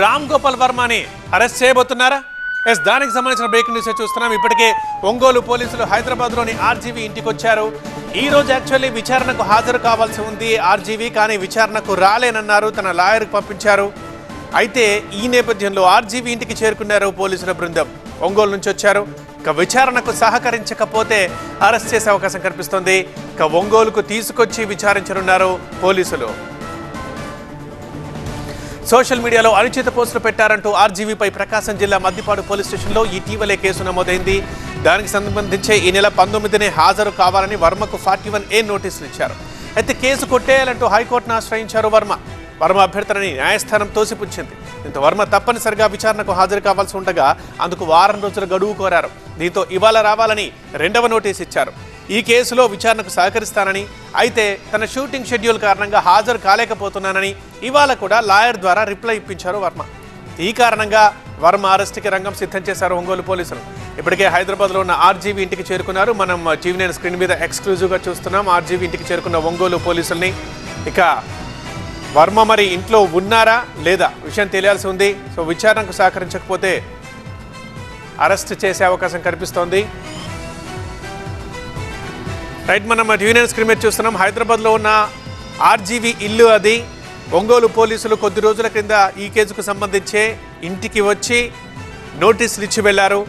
Ram Gopal వర్మని arrest చేయబోతున్నారా? దానికి సంబంధించిన breaking news చూస్తున్నాం. ఇప్పటికే ఒంగోలు పోలీసులు హైదరాబాద్లోని ఆర్జీవీ ఇంటికి వచ్చారు. ఈ రోజు యాక్చువల్లీ విచారణకు హాజరు కావాల్సి ఉంది ఆర్జీవీ, కానీ విచారణకు రాలేనన్నారు, తన లాయర్కి పంపించారు. అయితే ఈ నేపథ్యంలో ఆర్జీవీ ఇంటికి చేరుకున్నారు పోలీసుల బృందం. ఒంగోలు నుంచి వచ్చారు. ఇక విచారణకు సహకరించకపోతే అరెస్ట్ చేసే అవకాశం కనిపిస్తోంది. ఇక ఒంగోలుకు తీసుకొచ్చి విచారించనున్నారు పోలీసులు. సోషల్ మీడియాలో అనుచిత పోస్టులు పెట్టారంటూ ఆర్జీవీపై ప్రకాశం జిల్లా మద్దిపాడు పోలీస్ స్టేషన్లో ఇటీవలే కేసు నమోదైంది. దానికి సంబంధించి ఈ నెల 19నే హాజరు కావాలని వర్మకు 41A నోటీసులు ఇచ్చారు. అయితే కేసు కొట్టేయాలంటూ హైకోర్టును ఆశ్రయించారు వర్మ అభ్యర్థనని న్యాయస్థానం తోసిపుచ్చింది. దీంతో వర్మ తప్పనిసరిగా విచారణకు హాజరు కావాల్సి ఉండగా అందుకు వారం రోజుల గడువు కోరారు. దీంతో ఇవాళ రావాలని 2వ నోటీసు ఇచ్చారు. ఈ కేసులో విచారణకు సహకరిస్తానని, అయితే తన షూటింగ్ షెడ్యూల్ కారణంగా హాజరు కాలేకపోతున్నానని ఇవాళ కూడా లాయర్ ద్వారా రిప్లై ఇప్పించారు వర్మ. ఈ కారణంగా వర్మ అరెస్టుకి రంగం సిద్ధం చేశారు ఒంగోలు పోలీసులు. ఇప్పటికే హైదరాబాద్లో ఉన్న ఆర్జీవీ ఇంటికి చేరుకున్నారు. మనం టీవీ9 స్క్రీన్ మీద ఎక్స్క్లూజివ్గా చూస్తున్నాం ఆర్జీవీ ఇంటికి చేరుకున్న ఒంగోలు పోలీసుల్ని. ఇక వర్మ మరి ఇంట్లో ఉన్నారా లేదా విషయం తెలియాల్సి ఉంది. సో విచారణకు సహకరించకపోతే అరెస్ట్ చేసే అవకాశం కనిపిస్తోంది. రైట్, మనం టీవీ9 స్క్రీన్ మీద చూస్తున్నాం. హైదరాబాద్లో ఉన్న ఆర్జీవీ ఇల్లు అది. ఒంగోలు పోలీసులు కొద్ది రోజుల క్రింద ఈ కేసుకు సంబంధించే ఇంటికి వచ్చి నోటీసులు ఇచ్చి వెళ్లారు.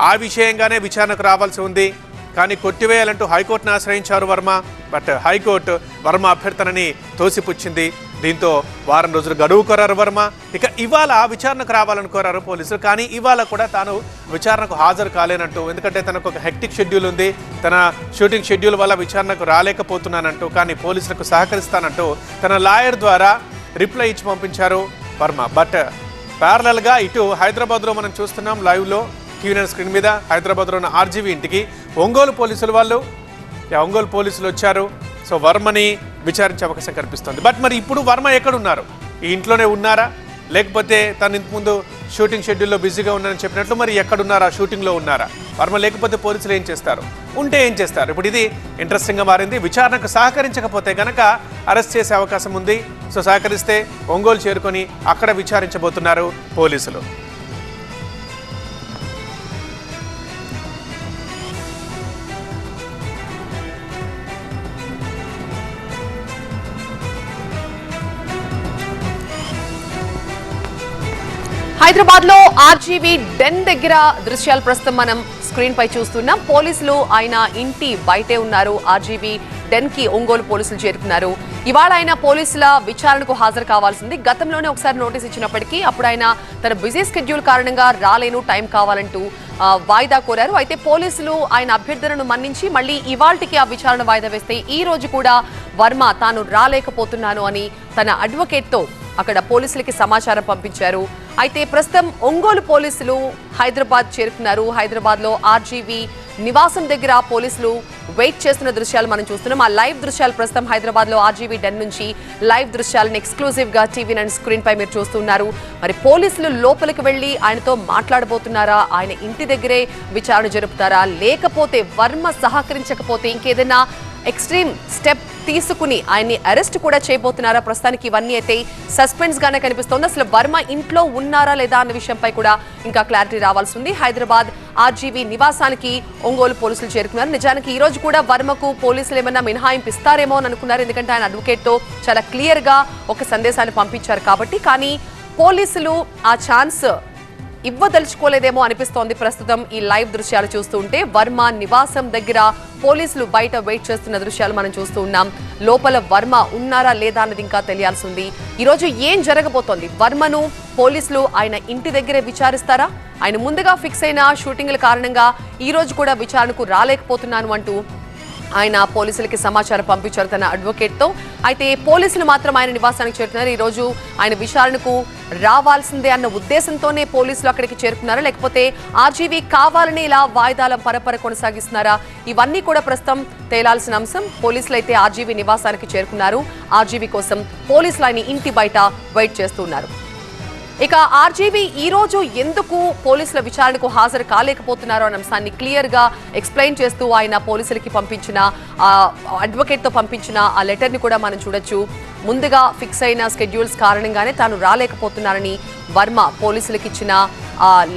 ఆ విషయంగానే విచారణకు రావాల్సి ఉంది, కానీ కొట్టివేయాలంటూ హైకోర్టును ఆశ్రయించారు వర్మ. బట్ హైకోర్టు వర్మ అభ్యర్థనని తోసిపుచ్చింది. దీంతో వారం రోజులు గడువు కోరారు వర్మ. ఇక ఇవాళ విచారణకు రావాలని కోరారు పోలీసులు, కానీ ఇవాళ కూడా తాను విచారణకు హాజరు కాలేనంటూ, ఎందుకంటే తనకు ఒక హెక్టిక్ షెడ్యూల్ ఉంది, తన షూటింగ్ షెడ్యూల్ వల్ల విచారణకు రాలేకపోతున్నానంటూ, కానీ పోలీసులకు సహకరిస్తానంటూ తన లాయర్ ద్వారా రిప్లై ఇచ్చి పంపించారు వర్మ. బట్ ప్యారలల్గా ఇటు హైదరాబాద్లో మనం చూస్తున్నాం లైవ్లో టీవీ9 స్క్రీన్ మీద. హైదరాబాద్లో ఉన్న ఆర్జీవీ ఇంటికి ఒంగోలు పోలీసులు వచ్చారు. సో వర్మని విచారించే అవకాశం కనిపిస్తుంది. బట్ మరి ఇప్పుడు వర్మ ఎక్కడున్నారు? ఈ ఇంట్లోనే ఉన్నారా, లేకపోతే తను ఇంతకుముందు షూటింగ్ షెడ్యూల్లో బిజీగా ఉన్నారని చెప్పినట్లు మరి ఎక్కడున్నారా? షూటింగ్లో ఉన్నారా వర్మ? లేకపోతే పోలీసులు ఏం చేస్తారు? ఉంటే ఏం చేస్తారు? ఇప్పుడు ఇది ఇంట్రెస్టింగ్గా మారింది. విచారణకు సహకరించకపోతే కనుక అరెస్ట్ చేసే అవకాశం ఉంది. సో సహకరిస్తే ఒంగోలు చేరుకొని అక్కడ విచారించబోతున్నారు పోలీసులు. హైదరాబాద్ లో ఆర్జీవీ డెన్ దగ్గర దృశ్యాలు ప్రస్తుతం మనం స్క్రీన్ పై చూస్తున్నాం. పోలీసులు ఆయన ఇంటి బయటే ఉన్నారు. ఆర్జీవీ డెన్ కి ఒంగోలు పోలీసులు చేరుకున్నారు. ఇవాళ ఆయన పోలీసుల విచారణకు హాజరు కావాల్సింది. గతంలోనే ఒకసారి నోటీస్ ఇచ్చినప్పటికీ అప్పుడు ఆయన తన బిజీ స్కెడ్యూల్ కారణంగా రాలేను, టైం కావాలంటూ వాయిదా కోరారు. అయితే పోలీసులు ఆయన అభ్యర్థనను మన్నించి మళ్ళీ ఇవాల్టికి ఆ విచారణ వాయిదా వేస్తే ఈ రోజు కూడా వర్మ తాను రాలేకపోతున్నాను అని తన అడ్వకేట్ తో అక్కడ పోలీసులకి సమాచారం పంపించారు. అయితే ప్రస్తుతం ఒంగోలు పోలీసులు హైదరాబాద్ చేరుకున్నారు. హైదరాబాద్ లో ఆర్జీవీ నివాసం దగ్గర పోలీసులు వెయిట్ చేస్తున్న దృశ్యాలు మనం చూస్తున్నాం. ఆ లైవ్ దృశ్యాలు ప్రస్తుతం హైదరాబాద్ లో ఆర్జీవీ డెన్ నుంచి లైవ్ దృశ్యాలను ఎక్స్క్లూజివ్ గా టీవీ9 స్క్రీన్ పై మీరు చూస్తున్నారు. మరి పోలీసులు లోపలికి వెళ్లి ఆయనతో మాట్లాడబోతున్నారా, ఆయన ఇంటి దగ్గరే విచారణ జరుపుతారా, లేకపోతే వర్మ సహకరించకపోతే ఇంకేదైనా ఎక్స్ట్రీమ్ స్టెప్ తీసుకుని ఆయన్ని అరెస్ట్ కూడా చేయబోతున్నారా? ప్రస్తుతానికి ఇవన్నీ అయితే సస్పెన్స్ గానే కనిపిస్తోంది. అసలు వర్మ ఇంట్లో ఉన్నారా లేదా అన్న విషయంపై కూడా ఇంకా క్లారిటీ రావాల్సి ఉంది. హైదరాబాద్ ఆర్జీవీ నివాసానికి ఒంగోలు పోలీసులు చేరుకున్నారు. నిజానికి ఈ రోజు కూడా వర్మకు పోలీసులు ఏమన్నా మినహాయింపు ఇస్తారేమో అని అనుకున్నారు, ఎందుకంటే ఆయన అడ్వకేట్ తో చాలా క్లియర్ గా ఒక సందేశాన్ని పంపించారు కాబట్టి. కానీ పోలీసులు ఆ ఛాన్స్ ఇవ్వదలుచుకోలేదేమో అనిపిస్తోంది ప్రస్తుతం ఈ లైవ్ దృశ్యాలు చూస్తూ ఉంటే. వర్మ నివాసం దగ్గర పోలీసులు బయట వెయిట్ చేస్తున్న దృశ్యాలు మనం చూస్తూ ఉన్నాం. లోపల వర్మ ఉన్నారా లేదా అన్నది ఇంకా తెలియాల్సి ఉంది. ఈ రోజు ఏం జరగబోతోంది? వర్మను పోలీసులు ఆయన ఇంటి దగ్గరే విచారిస్తారా? ఆయన ముందుగా ఫిక్స్ అయిన షూటింగ్ల కారణంగా ఈ రోజు కూడా విచారణకు రాలేకపోతున్నాను అంటూ ఆయన పోలీసులకి సమాచారం పంపించారు తన అడ్వకేట్ తో. అయితే పోలీసులు మాత్రం ఆయన నివాసానికి చేరుకున్నారు. ఈ రోజు ఆయన విచారణకు రావాల్సిందే అన్న ఉద్దేశంతోనే పోలీసులు అక్కడికి చేరుకున్నారా, లేకపోతే ఆర్జీవీ కావాలని ఇలా వాయిదాల పరపర కొనసాగిస్తున్నారా? ఇవన్నీ కూడా ప్రస్తుతం తేలాల్సిన అంశం. పోలీసులు అయితే ఆర్జీవీ నివాసానికి చేరుకున్నారు. ఆర్జీవీ కోసం పోలీసులు ఆయన ఇంటి బయట వెయిట్ చేస్తున్నారు. ఇక ఆర్జీవీ ఈ రోజు ఎందుకు పోలీసుల విచారణకు హాజరు కాలేకపోతున్నారో అనే అంశాన్ని క్లియర్ గా ఎక్స్ప్లెయిన్ చేస్తూ ఆయన పోలీసులకి పంపించిన అడ్వకేట్ తో పంపించిన ఆ లెటర్ ని కూడా మనం చూడొచ్చు. ముందుగా ఫిక్స్ అయిన స్కెడ్యూల్స్ కారణంగానే తాను రాలేకపోతున్నారని వర్మ పోలీసులకు ఇచ్చిన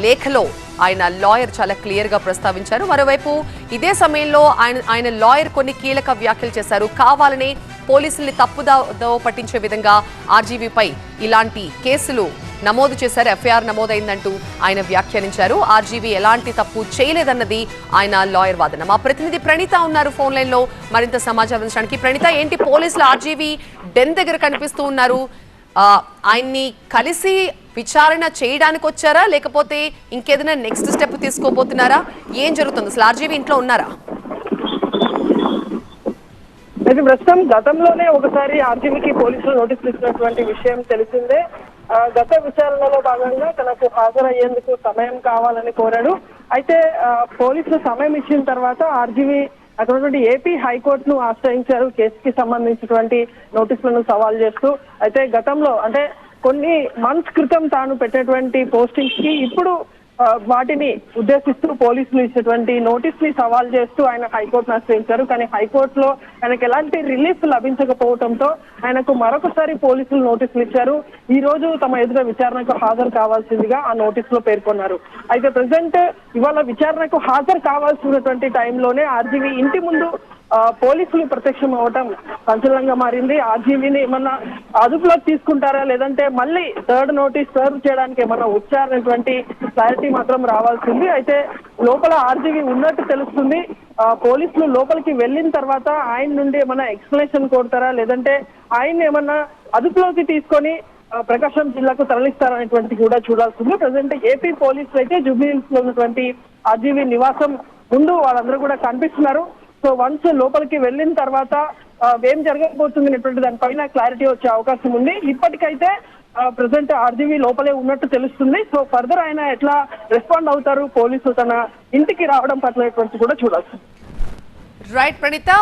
లేఖలో ఆయన లాయర్ చాలా క్లియర్ గా ప్రస్తావించారు. మరోవైపు ఇదే సమయంలో ఆయన లాయర్ కొన్ని కీలక వ్యాఖ్యలు చేశారు. కావాలనే పోలీసుల్ని తప్పుదో పట్టించే విధంగా ఆర్జీవీపై ఇలాంటి కేసులు నమోదు చేశారు, ఎఫ్ఐఆర్ నమోదైందంటూ ఆయన వ్యాఖ్యానించారు. ఆర్జీవీ ఎలాంటి తప్పు చేయలేదన్నది ఆయన లాయర్ వాదన. మా ప్రతినిధి ప్రణీత ఉన్నారు ఫోన్ లైన్ లో మరింత సమాచారం అందించడానికి. ప్రణీత, ఏంటి పోలీసులు ఆర్జీవీ డెన్ దగ్గర కనిపిస్తూ ఉన్నారు, ఆయన్ని కలిసి విచారణ చేయడానికి వచ్చారా లేకపోతే ఇంకేదైనా నెక్స్ట్ స్టెప్ తీసుకోబోతున్నారా? ఏం జరుగుతుంది? అసలు ఆర్జీవీ ఇంట్లో ఉన్నారా? అయితే ప్రస్తుతం గతంలోనే ఒకసారి ఆర్జీవీకి పోలీసులు నోటీసులు ఇచ్చినటువంటి విషయం తెలిసిందే. గత విచారణలో భాగంగా తనకు హాజరయ్యేందుకు సమయం కావాలని కోరాడు. అయితే పోలీసులు సమయం ఇచ్చిన తర్వాత ఆర్జీవీ అటువంటి ఏపీ హైకోర్టును ఆశ్రయించారు కేసుకి సంబంధించినటువంటి నోటీసులను సవాల్ చేస్తూ. అయితే గతంలో అంటే కొన్ని మంత్స్ క్రితం తాను పెట్టినటువంటి పోస్టింగ్స్ కి ఇప్పుడు వాటిని ఉద్దేశిస్తూ పోలీసులు ఇచ్చినటువంటి నోటీస్ ని సవాల్ చేస్తూ ఆయన హైకోర్టును ఆశ్రయించారు. కానీ హైకోర్టులో ఆయనకు ఎలాంటి రిలీఫ్ లభించకపోవడంతో ఆయనకు మరొకసారి పోలీసులు నోటీసులు ఇచ్చారు. ఈ రోజు తమ ఎదుట విచారణకు హాజరు కావాల్సిందిగా ఆ నోటీస్ లో పేర్కొన్నారు. అయితే ప్రెసెంట్ ఇవాళ విచారణకు హాజరు కావాల్సినటువంటి టైంలోనే ఆర్జీవీ ఇంటి ముందు పోలీసులు ప్రత్యక్షం అవటం సంచలనంగా మారింది. ఆర్జీవీని ఏమన్నా అదుపులోకి తీసుకుంటారా లేదంటే మళ్ళీ థర్డ్ నోటీస్ సర్వ్ చేయడానికి ఏమన్నా వచ్చారనేటువంటి క్లారిటీ మాత్రం రావాల్సింది. అయితే లోపల ఆర్జీవీ ఉన్నట్టు తెలుస్తుంది. పోలీసులు లోపలికి వెళ్ళిన తర్వాత ఆయన నుండి ఏమన్నా ఎక్స్ప్లెనేషన్ కోరుతారా లేదంటే ఆయన ఏమన్నా అదుపులోకి తీసుకొని ప్రకాశం జిల్లాకు తరలిస్తారనేటువంటి కూడా చూడాల్సింది. ప్రజెంట్ ఏపీ పోలీసులు అయితే జూబ్లీ హిల్స్ లో ఉన్నటువంటి ఆర్జీవీ నివాసం ముందు వాళ్ళందరూ కూడా కనిపిస్తున్నారు. సో వన్స్ లోపలికి వెళ్ళిన తర్వాత ఏం జరగబోతుంది అనేటువంటి దానిపైన క్లారిటీ వచ్చే అవకాశం ఉంది. ఇప్పటికైతే ప్రెసెంట్ ఆర్జీవీ లోపలే ఉన్నట్టు తెలుస్తుంది. సో ఫర్దర్ ఆయన ఎట్లా రెస్పాండ్ అవుతారు పోలీసులు తన ఇంటికి రావడం పట్ల కూడా చూడాల్సింది. రైట్ ప్రణీత.